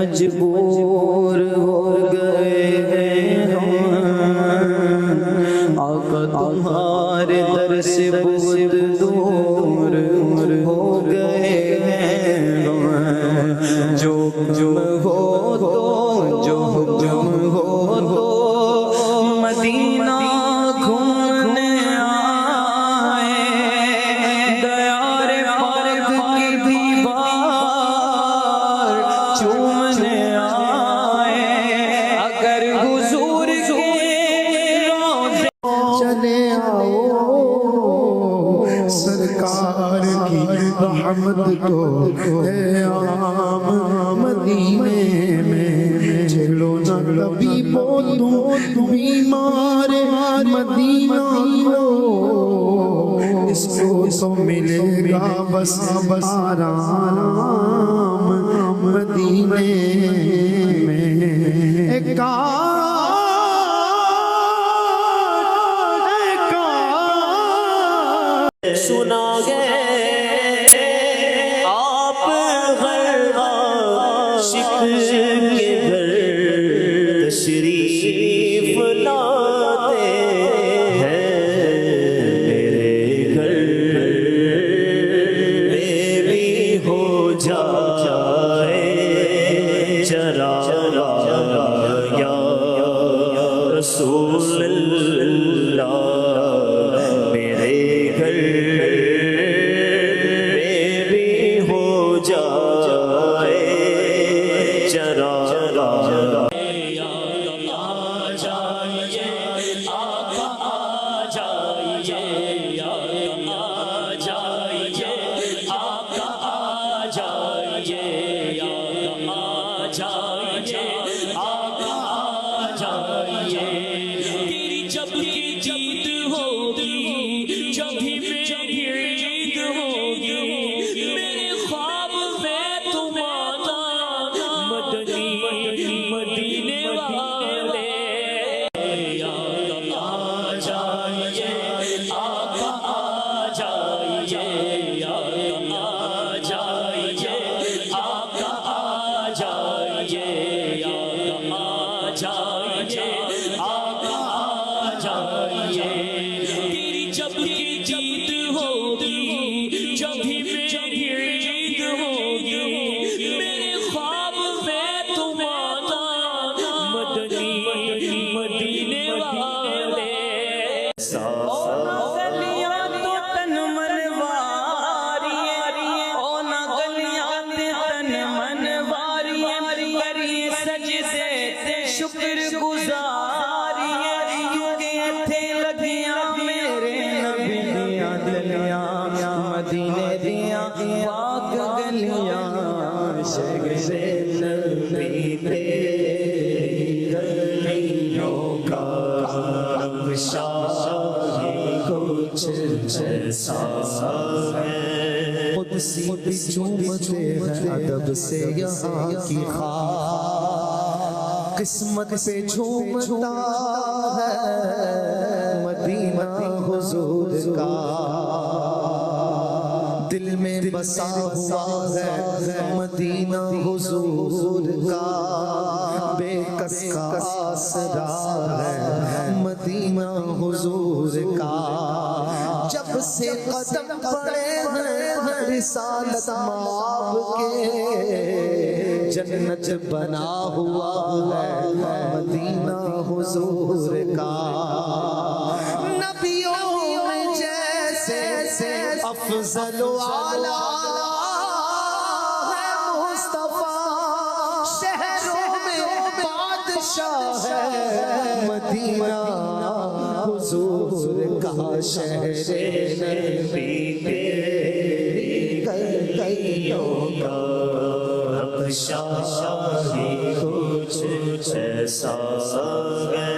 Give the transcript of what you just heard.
مجبور ہو گئے ہیں ہم، آقا تمہارے در سے بہت دور ہو گئے ہیں ہم، جو حکم ہو تو جو حکم ہو تو مدینہ گھومنے آئے، دیار پاک کی دیوار چومنے آئے، اگر حضور کے روضے چلے آؤ سرکار کی رحمت کو ہے عام مدینے میں، چلو نہ کبھی تم بیمار مدینہ لو، اس کو تو ملے گا بس آرام مدینے میں، ایک سنا گئے آپ ہر عاشق کے گھر تشریف لاتے ہیں، میرے گھر میں بھی ہو جائے چرا یا رسول اللہ، میرے گھر میں بھی ہو جائے چرا تیری جب کی جیت ہوگی، جب بھی میری عید ہوگی، میرے خواب میں تم آنا مدنی مدینے والے، آقا آ جائیے، آقا آ جائیے، آقا آ جائیے، آقا آ جائیے، آقا آ جائیے، آقا آ جائیے، تیری جب کی جیت ہوگی، جب بھی میری عید ہوگی، میرے خواب میں تم آنا مدنی مدینے والے، گلیاں تو تن منواری، او نہ گلیاں تن منواری، کریے سجدے شکر گزاری، کیونکہ تھے لگیاں میرے نبی دیاں دلیاں، مدینے دیاں پاک گلیاں، شگرے نبی تیری گلیوں کا نقشہ کچھ ایسا ہے، قدسی بھی چومتے ہیں ادب سے یہاں کی خاک، قسمت پہ جھومتا ہے مدینہ حضور کا، دل میں بسا ہوا ہے مدینہ حضور کا، بے کس کا آسرا ہے مدینہ حضور کا، جب سے قدم پڑے ہیں رسالت مآب کے، جنت بنا ہوا ہے مدینہ حضور کا، نبیوں میں جیسے افضل و اعلیٰ ہے مصطفیٰ، شہروں میں بادشاہ ہے مدینہ حضور کا، شہر نبی تیری گلیوں کا نقشہ کچھ ایسا ہے،